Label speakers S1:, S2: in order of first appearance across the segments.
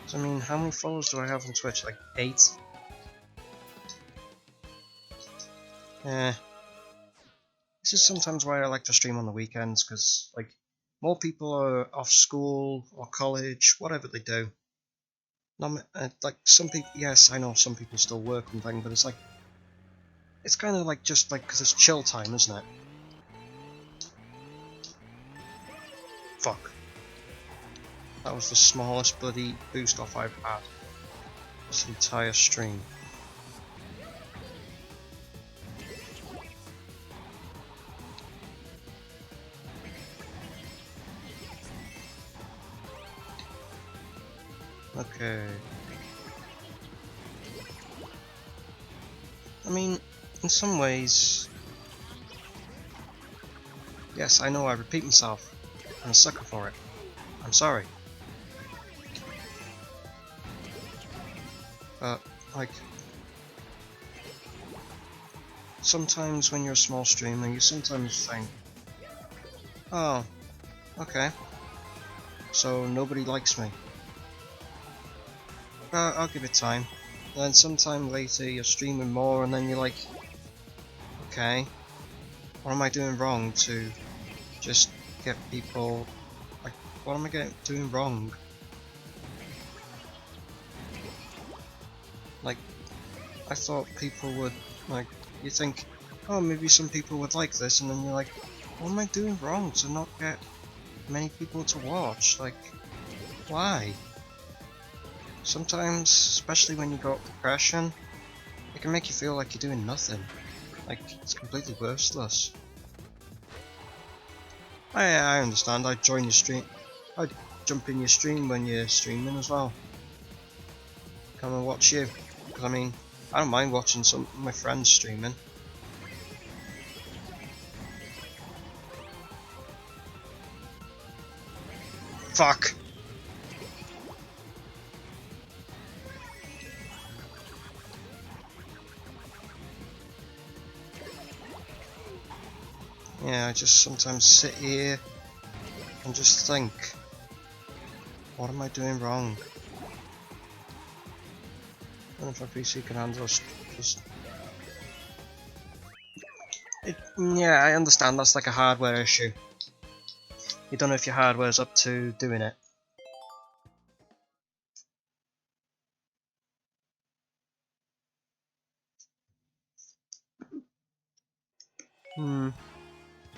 S1: So, I mean, how many followers do I have on Twitch? Like 8? Yeah. This is sometimes why I like to stream on the weekends, because, like, more people are off school or college, whatever they do. Like, some people, yes, I know some people still work and things, but it's like, it's kind of like just like, because it's chill time, isn't it? Fuck. That was the smallest bloody boost off I've had this entire stream. Okay. I mean, in some ways, yes, I know I repeat myself. I'm a sucker for it. I'm sorry. But, like, sometimes when you're a small streamer, you sometimes think, oh, okay, so nobody likes me. I'll give it time. Then sometime later you're streaming more and then you're like, okay, what am I doing wrong to just get people, like, what am I doing wrong? Like, I thought people would, like, you think, oh, maybe some people would like this, and then you're like, what am I doing wrong to not get many people to watch? Like, why? Sometimes, especially when you got depression, it can make you feel like you're doing nothing. Like, it's completely worthless. I understand, I'd join your stream. I'd jump in your stream when you're streaming as well. Come and watch you. Because I mean, I don't mind watching some of my friends streaming. Fuck! Yeah, I just sometimes sit here and just think, what am I doing wrong? I don't know if my PC can handle just... Yeah, I understand that's like a hardware issue. You don't know if your hardware's up to doing it.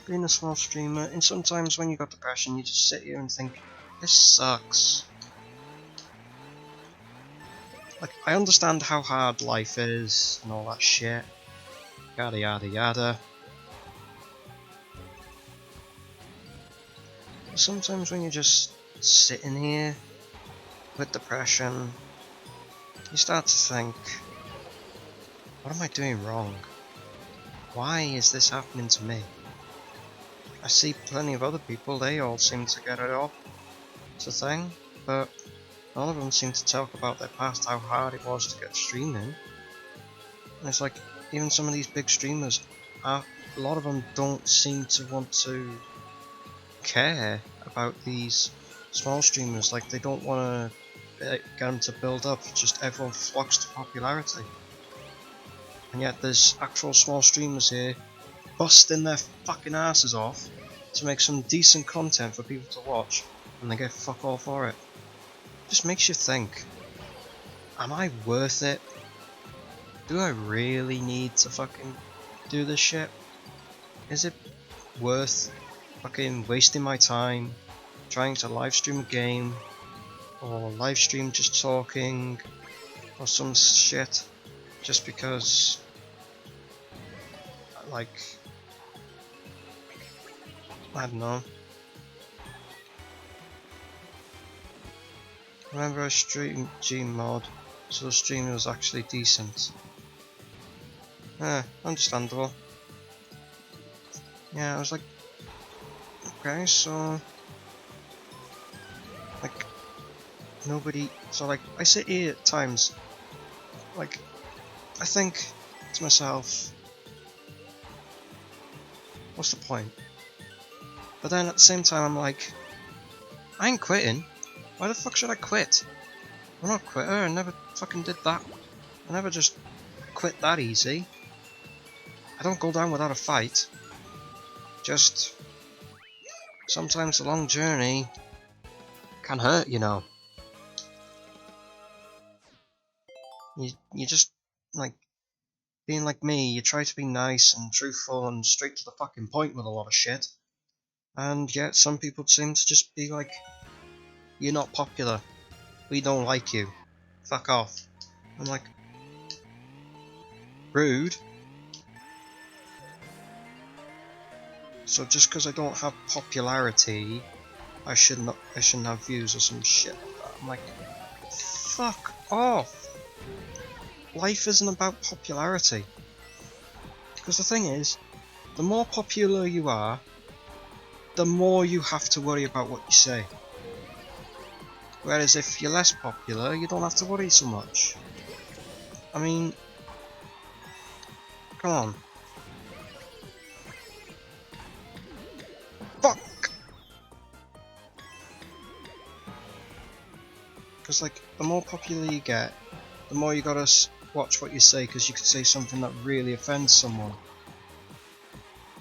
S1: Being a small streamer, and sometimes when you got depression, you just sit here and think, this sucks. Like, I understand how hard life is and all that shit. Yada yada yada. But sometimes when you're just sitting here with depression, you start to think, what am I doing wrong? Why is this happening to me? I see plenty of other people, they all seem to get it off. It's a thing, but none of them seem to talk about their past, how hard it was to get streaming. And it's like, even some of these big streamers, a lot of them don't seem to want to care about these small streamers. Like, they don't want to get them to build up, just everyone flocks to popularity. And yet there's actual small streamers here busting their fucking asses off to make some decent content for people to watch, and they get fuck all for it. Just makes you think, am I worth it? Do I really need to fucking do this shit? Is it worth fucking wasting my time trying to live stream a game, or live stream just talking, or some shit, just because, like, I don't know. Remember I streamed Gmod, so the stream was actually decent. Understandable. Yeah, I was like, okay, so, like, nobody, so like, I sit here at times, like, I think to myself, what's the point? But then at the same time I'm like, I ain't quitting. Why the fuck should I quit? I'm not a quitter, I never fucking did that. I never just quit that easy. I don't go down without a fight. Just sometimes the long journey can hurt, you know. You just, like, being like me, you try to be nice and truthful and straight to the fucking point with a lot of shit. And yet some people seem to just be like, you're not popular. We don't like you. Fuck off. I'm like, rude. So just because I don't have popularity, I shouldn't have views or some shit like that. I'm like, fuck off. Life isn't about popularity. Because the thing is, the more popular you are, the more you have to worry about what you say. Whereas if you're less popular, you don't have to worry so much. I mean, come on. Fuck! Because, like, the more popular you get, the more you gotta watch what you say, because you could say something that really offends someone.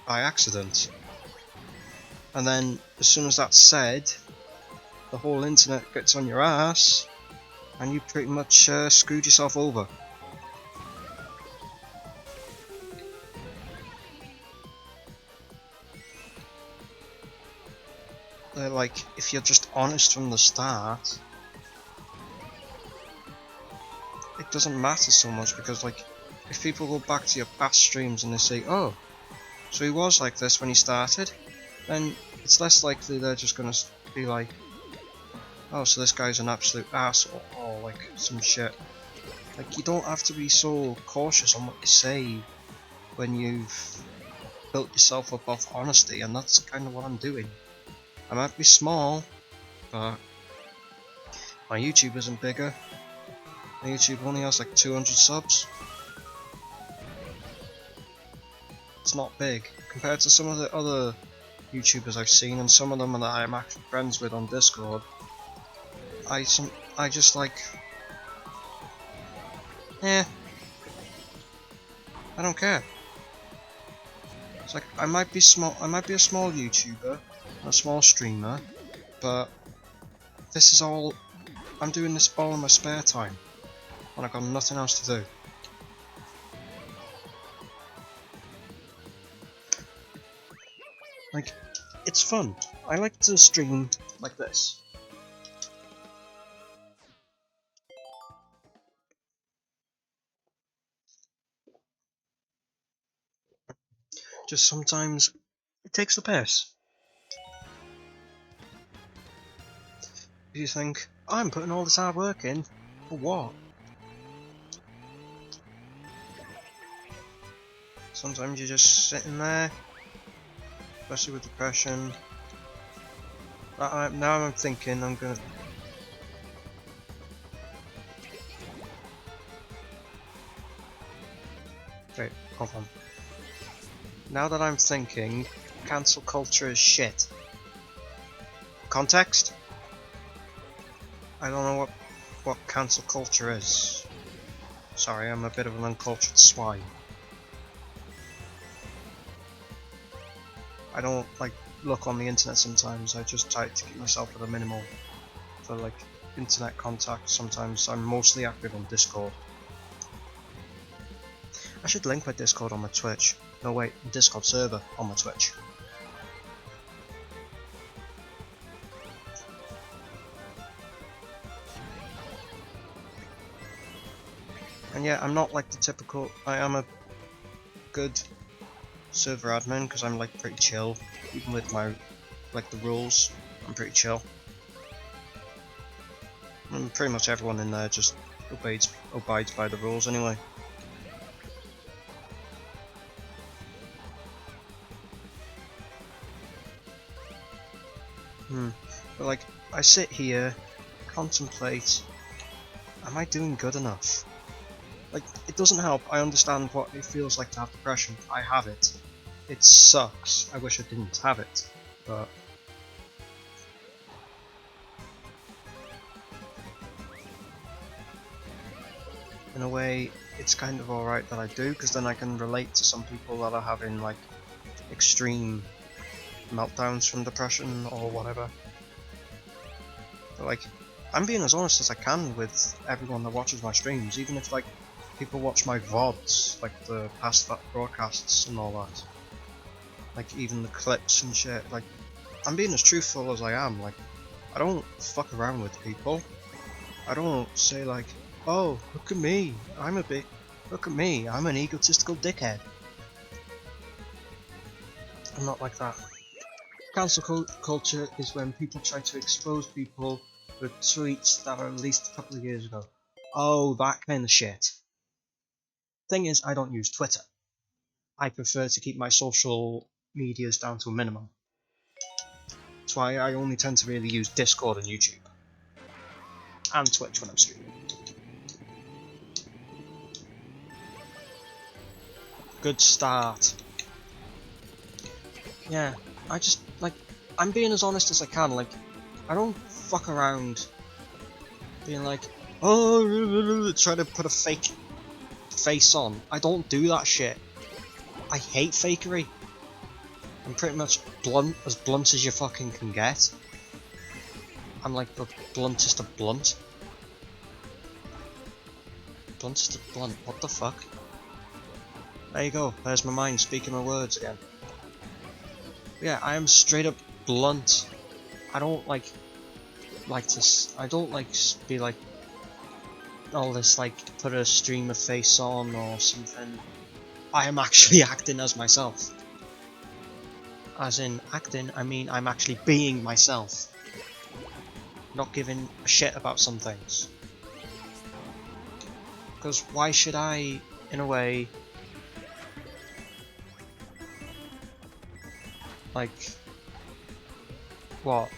S1: By accident. And then, as soon as that's said, the whole internet gets on your ass, and you pretty much screwed yourself over. Like, if you're just honest from the start, it doesn't matter so much, because, like, if people go back to your past streams and they say, oh, so he was like this when he started, then it's less likely they're just gonna be like, oh, so this guy's an absolute asshole, or like some shit. Like, you don't have to be so cautious on what you say when you've built yourself up off honesty, and that's kind of what I'm doing. I might be small, but my YouTube isn't bigger. My YouTube only has like 200 subs. It's not big compared to some of the other YouTubers I've seen, and some of them that I'm actually friends with on Discord. I just like, I don't care. It's like, I might be a small YouTuber, a small streamer, but this is all, I'm doing this all in my spare time, when I've got nothing else to do. Like, it's fun. I like to stream like this. Just sometimes, it takes the piss. You think, I'm putting all this hard work in, for what? Sometimes you're just sitting there, especially with depression. Now I'm thinking I'm gonna... Wait, hold on. Now that I'm thinking, cancel culture is shit. Context? I don't know what cancel culture is. Sorry, I'm a bit of an uncultured swine. I don't, like, look on the internet sometimes. I just try to keep myself at a minimal for, like, internet contact. Sometimes I'm mostly active on Discord. I should link my Discord on my Twitch. No wait, Discord server on my Twitch. And yeah, I'm not like the typical, I am a good server admin because I'm like pretty chill, even with my, like the rules, I'm pretty chill. And pretty much everyone in there just abides by the rules anyway. But like, I sit here, contemplate, am I doing good enough? Like, it doesn't help, I understand what it feels like to have depression, I have it. It sucks, I wish I didn't have it, but... in a way, it's kind of alright that I do, because then I can relate to some people that are having like extreme meltdowns from depression or whatever. But like, I'm being as honest as I can with everyone that watches my streams, even if like people watch my VODs, like the past broadcasts and all that. Like even the clips and shit, like I'm being as truthful as I am. Like I don't fuck around with people. I don't say like, oh, look at me, look at me, I'm an egotistical dickhead. I'm not like that. Cancel culture is when people try to expose people with tweets that are released a couple of years ago. Oh, that kind of shit. Thing is, I don't use Twitter. I prefer to keep my social medias down to a minimum. That's why I only tend to really use Discord and YouTube. And Twitch when I'm streaming. Good start. Yeah, I just, like, I'm being as honest as I can, like, I don't fuck around being like, oh, try to put a fake face on. I don't do that shit. I hate fakery. I'm pretty much as blunt as you fucking can get. I'm like the bluntest of blunt. Bluntest of blunt, what the fuck? There you go, there's my mind speaking my words again. Yeah, I am straight up blunt. I don't like to, I don't like be like all this like put a streamer face on or something. I am actually acting as myself. As in acting, I mean I'm actually being myself. Not giving a shit about some things. Because why should I, in a way, like, what?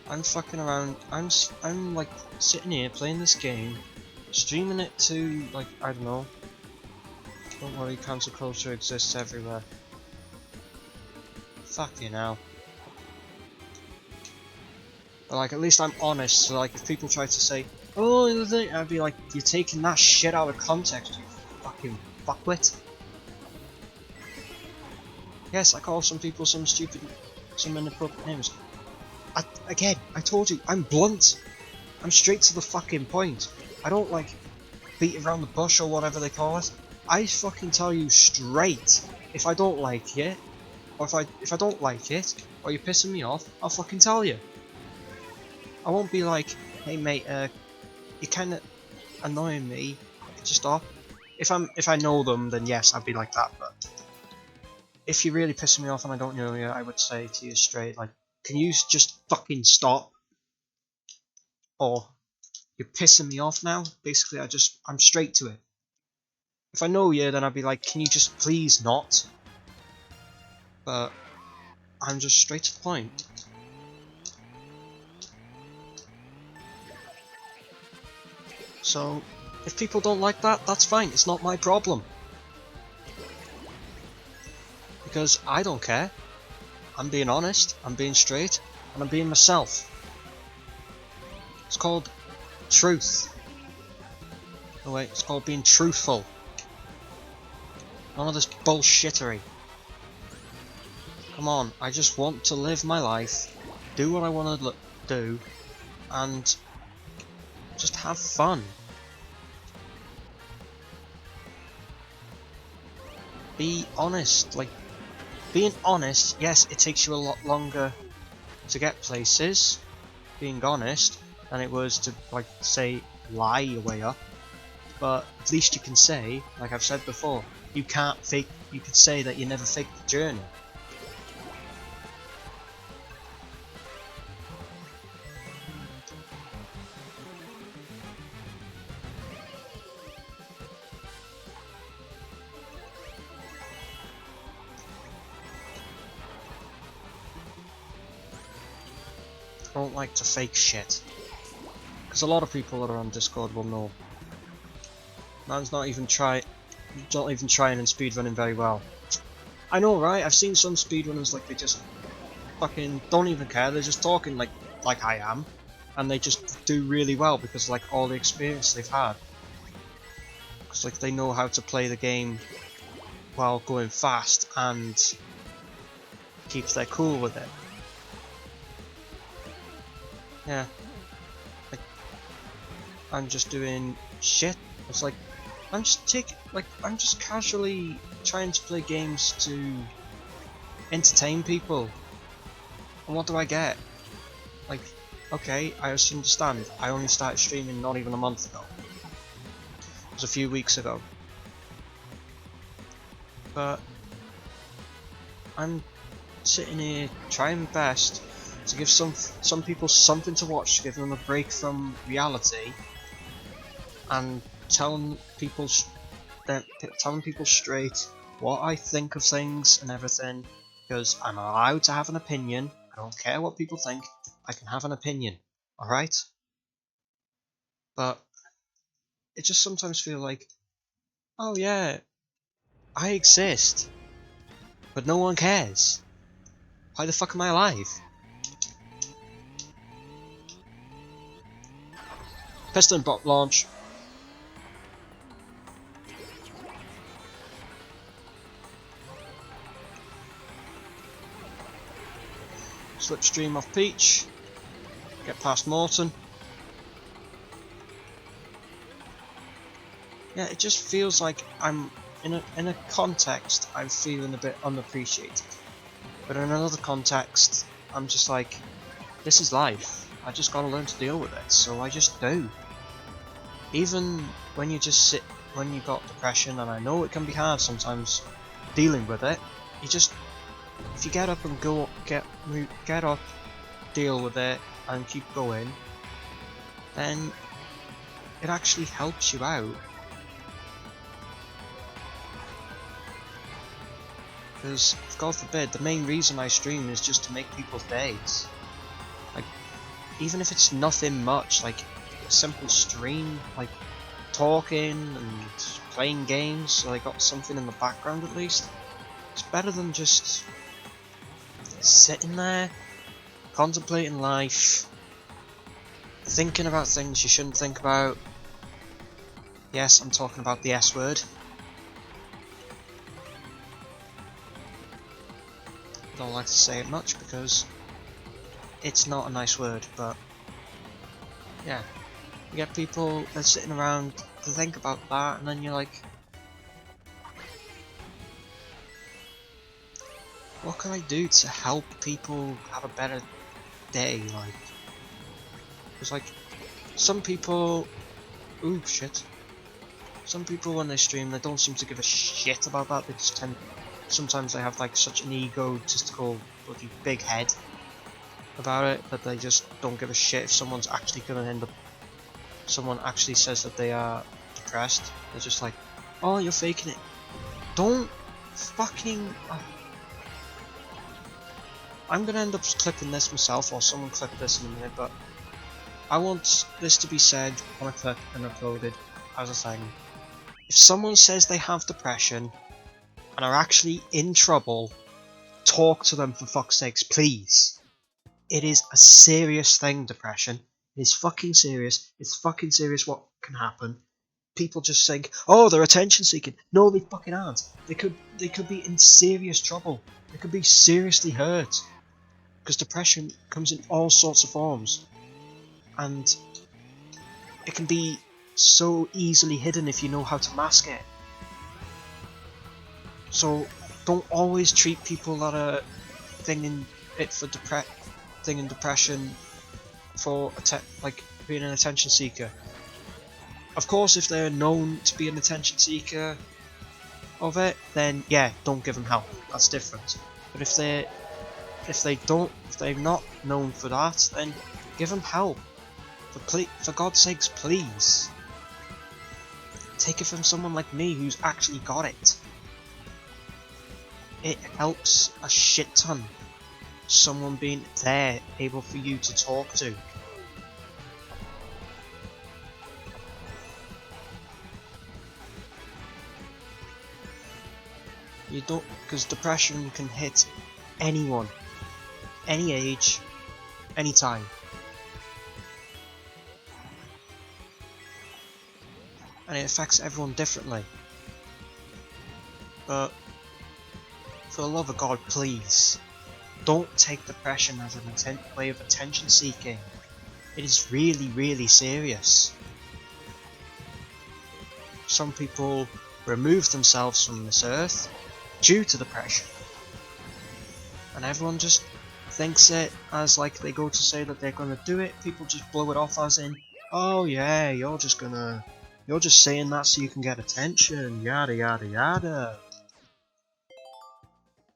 S1: I'm fucking around, I'm like sitting here playing this game, streaming it to, like, I don't know. Don't worry, cancel culture exists everywhere. Fucking hell. But like, at least I'm honest, so like, if people try to say, oh, I'd be like, you're taking that shit out of context, you fucking fuckwit. Yes, I call some people some stupid, some inappropriate names. Again, I told you, I'm blunt. I'm straight to the fucking point. I don't like beat around the bush or whatever they call it. I fucking tell you straight. If I don't like it, or if I don't like it, or you're pissing me off, I'll fucking tell you. I won't be like, hey mate, you're kinda annoying me. Could you stop? If I know them, then yes, I'd be like that. But if you're really pissing me off and I don't know you, I would say to you straight, like, can you just fucking stop? Or you're pissing me off now. Basically, I'm straight to it. If I know you, then I'd be like, can you just please not? But I'm just straight to the point. So, if people don't like that, that's fine. It's not my problem. Because I don't care. I'm being honest, I'm being straight, and I'm being myself. It's called truth. No wait, it's called being truthful. None of this bullshittery. Come on, I just want to live my life, do what I want to do, and just have fun. Be honest, like, being honest, yes, it takes you a lot longer to get places, being honest, than it was to, like, say, lie your way up. But at least you can say, like I've said before, you can't fake, you could say that you never faked the journey. I don't like to fake shit. Because a lot of people that are on Discord will know. Man's not even trying and speedrunning very well. I know, right? I've seen some speedrunners, like, they just fucking don't even care, they're just talking like I am. And they just do really well because, like, all the experience they've had. Because like they know how to play the game while going fast and keep their cool with it. Yeah. Like, I'm just doing shit. It's like, I'm just casually trying to play games to entertain people. And what do I get? Like, okay, I just understand. I only started streaming not even a month ago. It was a few weeks ago. But I'm sitting here trying my best to give some people something to watch, to give them a break from reality, and telling people straight what I think of things and everything, because I'm allowed to have an opinion. I don't care what people think. I can have an opinion, alright? But it just sometimes feels like, oh yeah, I exist, but no one cares. Why the fuck am I alive? Piston bot launch. Slipstream off Peach. Get past Morton. Yeah, it just feels like I'm in a context I'm feeling a bit unappreciated. But in another context, I'm just like, this is life. I just gotta learn to deal with it, so I just do. Even when you got depression, and I know it can be hard sometimes dealing with it, if you get up and get up, deal with it, and keep going, then it actually helps you out. Because, God forbid, the main reason I stream is just to make people's days. Like, even if it's nothing much, like a simple stream, like talking and playing games, so I got something in the background at least. It's better than just sitting there, contemplating life, thinking about things you shouldn't think about. Yes, I'm talking about the S word. I don't like to say it much because it's not a nice word, but yeah. You get people that's sitting around to think about that, and then you're like, what can I do to help people have a better day? Like, it's like some people, ooh shit. Some people when they stream, they don't seem to give a shit about that. They just sometimes they have like such an egotistical bloody big head about it that they just don't give a shit if someone's actually gonna end up. Someone actually says that they are depressed. They're just like, oh, you're faking it. Don't fucking. I'm gonna end up clipping this myself, or someone clip this in a minute, but I want this to be said on a clip and uploaded as a thing. If someone says they have depression and are actually in trouble, talk to them for fuck's sakes, please. It is a serious thing, depression. It is fucking serious. It's fucking serious what can happen. People just think, oh, they're attention seeking. No, they fucking aren't. They could be in serious trouble. They could be seriously hurt. Because depression comes in all sorts of forms. And it can be so easily hidden if you know how to mask it. So don't always treat people that are thinging depression for like being an attention seeker. Of course, if they're known to be an attention seeker of it, then yeah, don't give them help. That's different. But if they're not known for that, then give them help. For God's sakes, please. Take it from someone like me who's actually got it. It helps a shit ton. Someone being there, able for you to talk to. You don't, because depression can hit anyone, any age, anytime. and it affects everyone differently. But for the love of God, please, don't take depression as an way of attention seeking. It is really, really serious. Some people remove themselves from this earth due to depression. And everyone just thinks it as like they go to say that they're gonna do it, people just blow it off as in, oh yeah, you're just saying that so you can get attention, yada yada yada.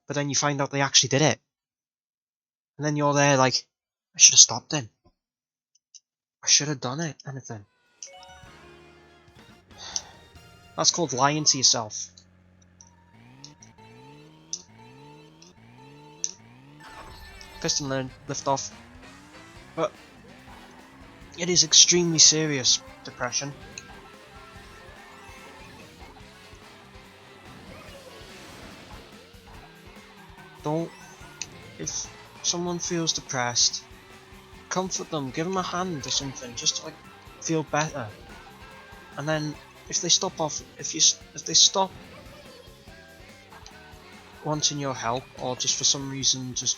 S1: But then you find out they actually did it. And then you're there like, I should have stopped him. I should have done it, anything. That's called lying to yourself. Piston learn, lift off. But it is extremely serious, depression. Don't, if someone feels depressed, comfort them, give them a hand or something, just to like feel better. And then if they stop wanting your help, or just for some reason just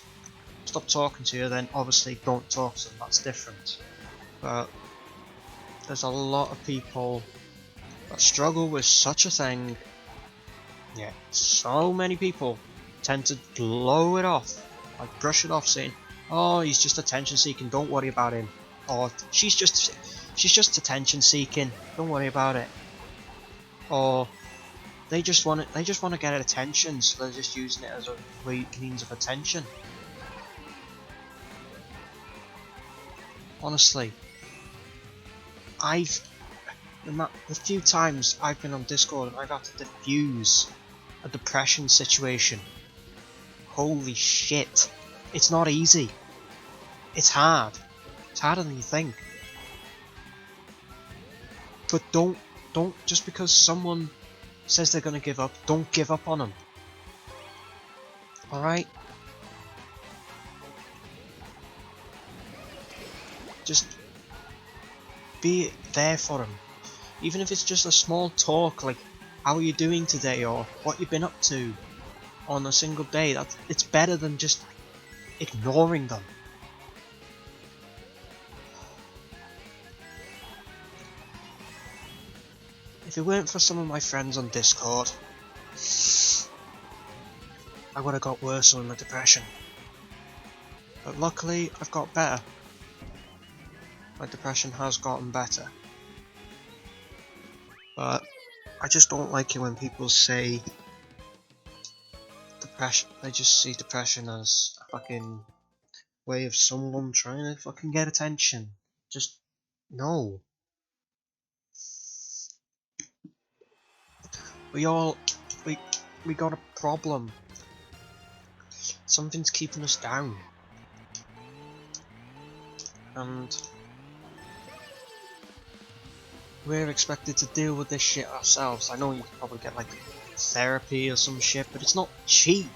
S1: stop talking to you, then obviously don't talk to them, that's different. But there's a lot of people that struggle with such a thing, yet so many people tend to blow it off, like brush it off, saying, oh, he's just attention seeking, don't worry about him, or she's just attention seeking, don't worry about it, or they just want to get attention, so they're just using it as a means of attention. Honestly, the few times I've been on Discord and I've had to diffuse a depression situation, holy shit, it's not easy. It's hard. It's harder than you think. But don't just because someone says they're gonna give up, don't give up on them. Alright? Just be there for them. Even if it's just a small talk, like, how are you doing today, or what you've been up to on a single day, it's better than just ignoring them. If it weren't for some of my friends on Discord, I would have got worse on my depression. But luckily, I've got better. My depression has gotten better. But I just don't like it when people say depression, they just see depression as a fucking way of someone trying to fucking get attention. Just, no. We got a problem. Something's keeping us down. And we're expected to deal with this shit ourselves. I know you could probably get like therapy or some shit, but it's not cheap.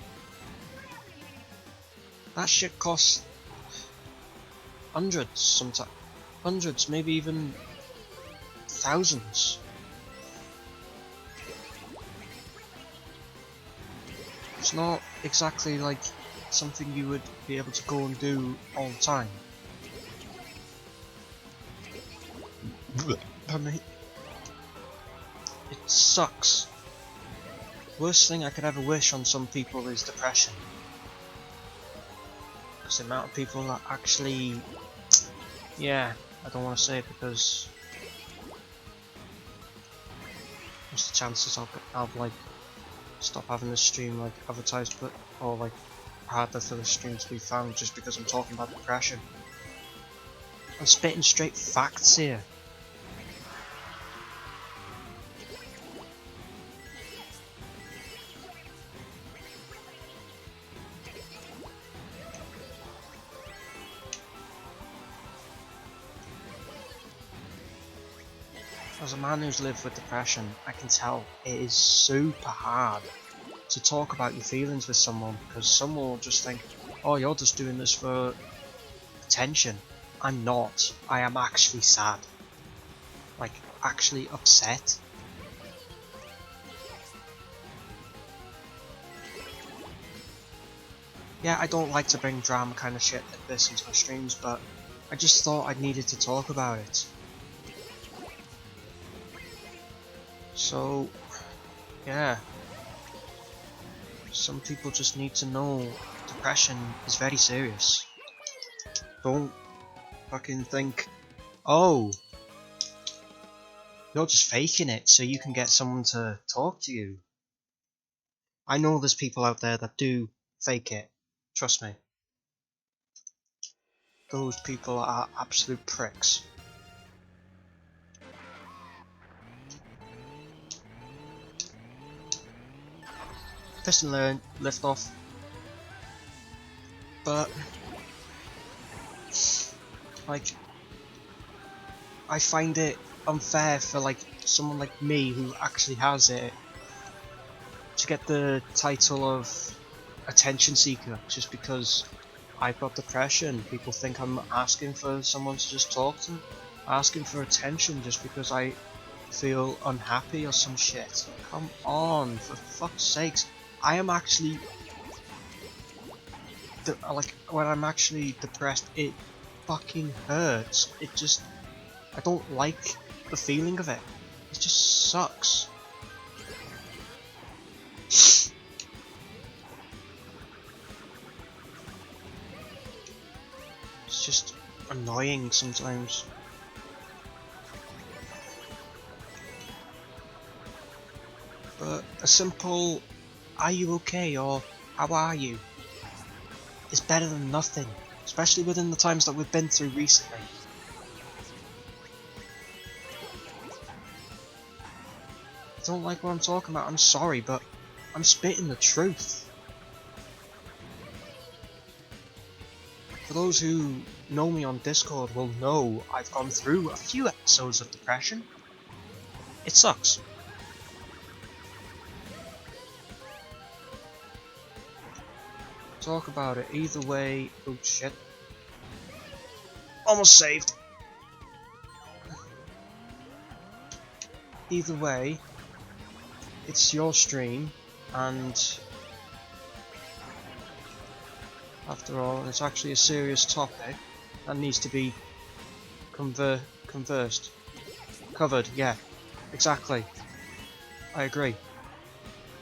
S1: That shit costs hundreds sometimes. Hundreds, maybe even thousands. It's not exactly like something you would be able to go and do all the time. Pardon me. It sucks. Worst thing I could ever wish on some people is depression. Because the amount of people that actually... Yeah, I don't want to say it because... what's the chances I'll like stop having this stream like advertised, but or like harder for the stream to be found just because I'm talking about depression. I'm spitting straight facts here. As a man who's lived with depression, I can tell it is super hard to talk about your feelings with someone, because someone will just think, oh, you're just doing this for attention. I'm not. I am actually sad. Like, actually upset. Yeah, I don't like to bring drama kind of shit like this into my streams, but I just thought I needed to talk about it. So, yeah. Some people just need to know depression is very serious. Don't fucking think, oh, you're just faking it so you can get someone to talk to you. I know there's people out there that do fake it. Trust me. Those people are absolute pricks. Piston learn, lift off. But, like, I find it unfair for, like, someone like me who actually has it to get the title of attention seeker just because I've got depression. People think I'm asking for someone to just talk to, asking for attention just because I feel unhappy or some shit. Come on, for fuck's sakes. I am actually, like, when I'm actually depressed, it fucking hurts. It just, I don't like the feeling of it. It just sucks. It's just annoying sometimes. But a simple, are you okay, or how are you, is better than nothing, especially within the times that we've been through recently. If you don't like what I'm talking about, I'm sorry, but I'm spitting the truth. For those who know me on Discord will know I've gone through a few episodes of depression. It sucks. Talk about it either way. Oh shit. Almost saved. Either way, it's your stream, and after all, it's actually a serious topic that needs to be covered, yeah, exactly. I agree.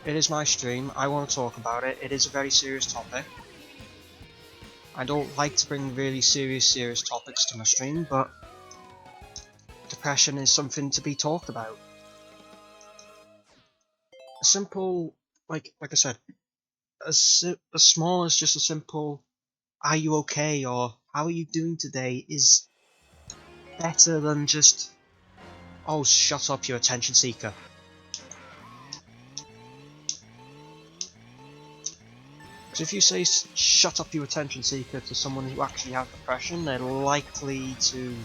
S1: It is my stream, I want to talk about it, it is a very serious topic. I don't like to bring really serious topics to my stream, but depression is something to be talked about. A simple, like I said, as small as just a simple, are you okay, or how are you doing today, is better than just, oh, shut up, you attention seeker. Because if you say shut up, you attention seeker to someone who actually has depression, they're likely to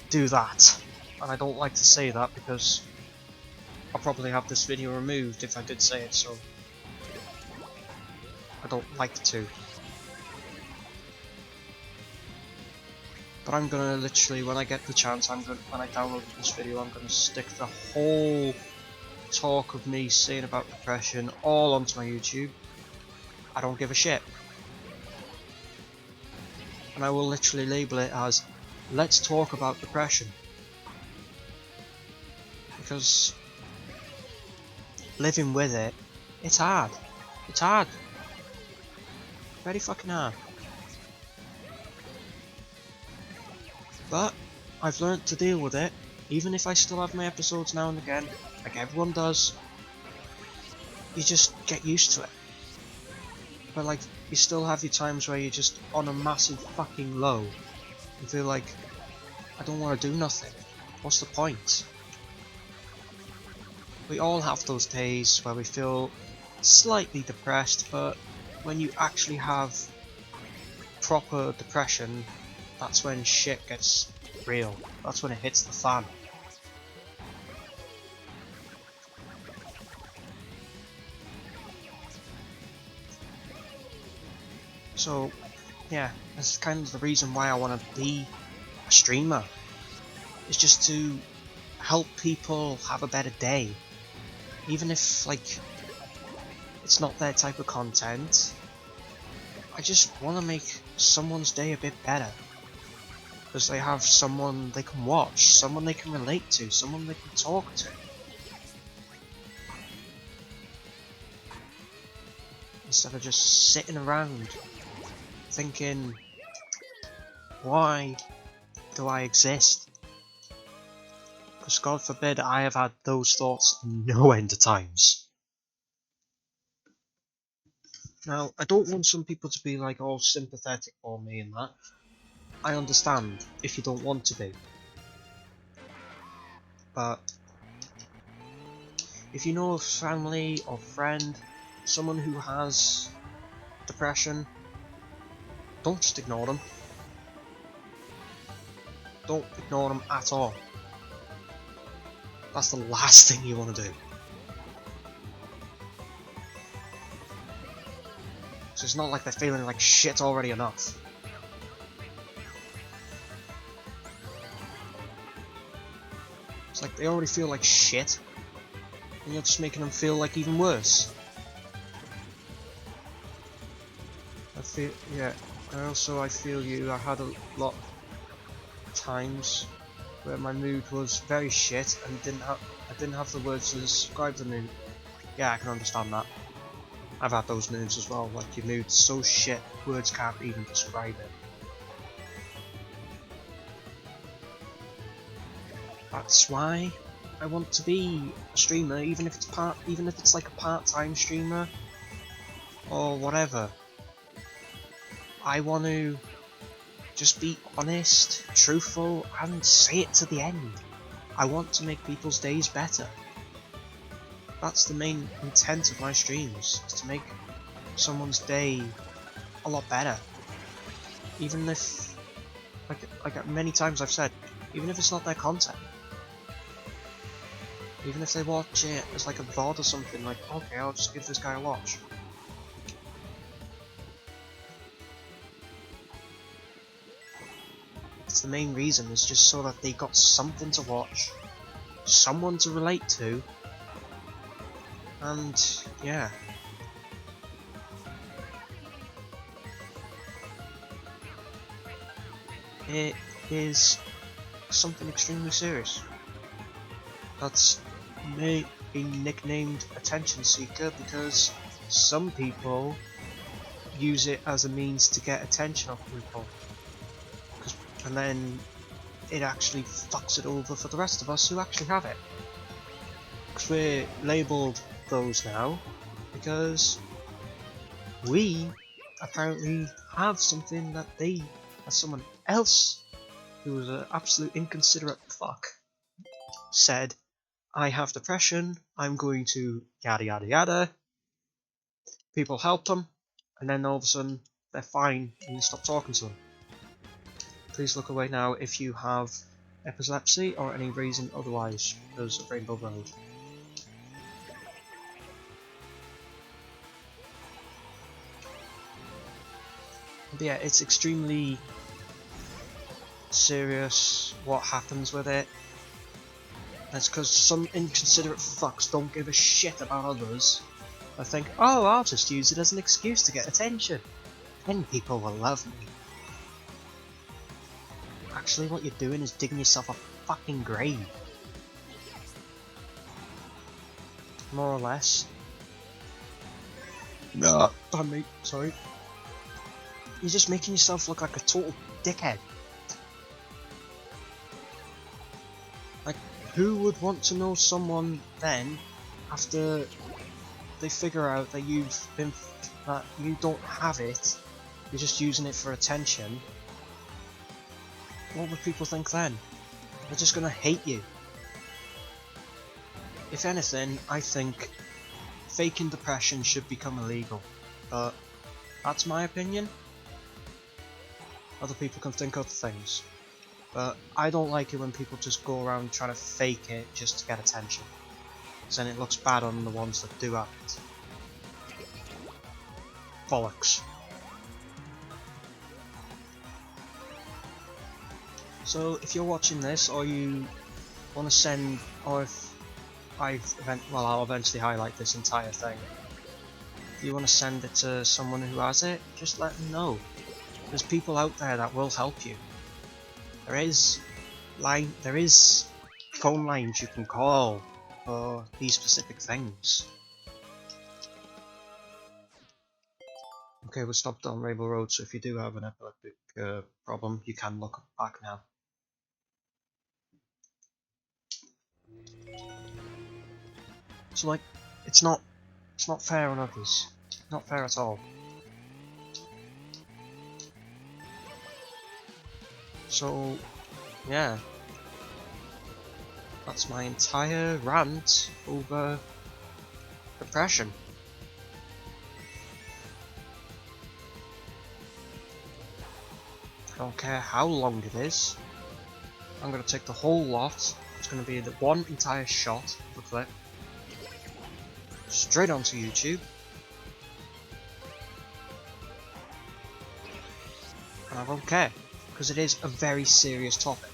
S1: do that. And I don't like to say that because I'll probably have this video removed if I did say it, so I don't like to. But I'm gonna literally, when I get the chance, when I download this video, I'm gonna stick the whole talk of me saying about depression all onto my YouTube. I don't give a shit. And I will literally label it as, let's talk about depression. Because living with it, it's hard. It's hard. Very fucking hard. But I've learnt to deal with it, even if I still have my episodes now and again, like everyone does. You just get used to it. But like, you still have your times where you're just on a massive fucking low. You feel like, I don't want to do nothing. What's the point? We all have those days where we feel slightly depressed, but when you actually have proper depression, that's when shit gets real. That's when it hits the fan. So, yeah, that's kind of the reason why I want to be a streamer. It's just to help people have a better day. Even if, like, it's not their type of content. I just want to make someone's day a bit better. Because they have someone they can watch, someone they can relate to, someone they can talk to. Instead of just sitting around thinking, why do I exist? Because God forbid I have had those thoughts no end of times. Now, I don't want some people to be like all sympathetic for me and that. I understand if you don't want to be. But if you know a family or friend, someone who has depression, don't just ignore them. Don't ignore them at all. That's the last thing you want to do. So it's not like they're feeling like shit already enough. It's like they already feel like shit, and you're just making them feel like even worse. I feel you. I had a lot of times where my mood was very shit and I didn't have the words to describe the mood. Yeah, I can understand that. I've had those moods as well, like your mood's so shit, words can't even describe it. That's why I want to be a streamer, even if it's like a part-time streamer or whatever. I want to just be honest, truthful, and say it to the end. I want to make people's days better. That's the main intent of my streams, is to make someone's day a lot better. Even if, like many times I've said, even if it's not their content. Even if they watch it as like a VOD or something, like, okay, I'll just give this guy a watch. It's the main reason, is just so that they got something to watch, someone to relate to, and yeah. It is something extremely serious. That's me being nicknamed attention seeker because some people use it as a means to get attention off people, and then it actually fucks it over for the rest of us who actually have it. Because we're labelled those now because we apparently have something that someone else who was an absolute inconsiderate fuck said, I have depression, I'm going to yada yada yada. People help them, and then all of a sudden they're fine and you stop talking to them. Please look away now if you have epilepsy or any reason otherwise because of Rainbow Road. But yeah, it's extremely serious what happens with it. That's because some inconsiderate fucks don't give a shit about others. I think, oh, I'll just use it as an excuse to get attention. Then people will love me. Actually, what you're doing is digging yourself a fucking grave. More or less. No, damn me, sorry. You're just making yourself look like a total dickhead. Like, who would want to know someone then after they figure out that that you don't have it, you're just using it for attention? What would people think then? They're just gonna hate you. If anything, I think faking depression should become illegal, but that's my opinion. Other people can think other things, but I don't like it when people just go around trying to fake it just to get attention, because then it looks bad on the ones that do have it. Bollocks. So if you're watching this, or you want to send, or if I'll eventually highlight this entire thing. If you want to send it to someone who has it, just let them know. There's people out there that will help you. There is phone lines you can call for these specific things. Okay, we're stopped on Rainbow Road, so if you do have an epileptic problem, you can look back now. So like, it's not fair on others. Not fair at all. So, yeah. That's my entire rant over depression. I don't care how long it is. I'm going to take the whole lot. It's going to be the one entire shot of the clip. Straight onto YouTube. And I don't care, because it is a very serious topic.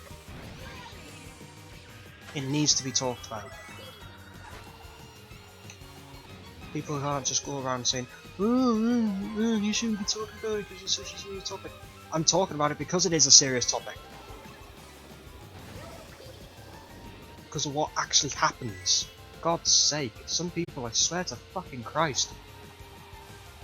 S1: It needs to be talked about. People can't just go around saying, oh, you shouldn't be talking about it because it's such a serious topic. I'm talking about it because it is a serious topic. Because of what actually happens. For God's sake, some people, I swear to fucking Christ,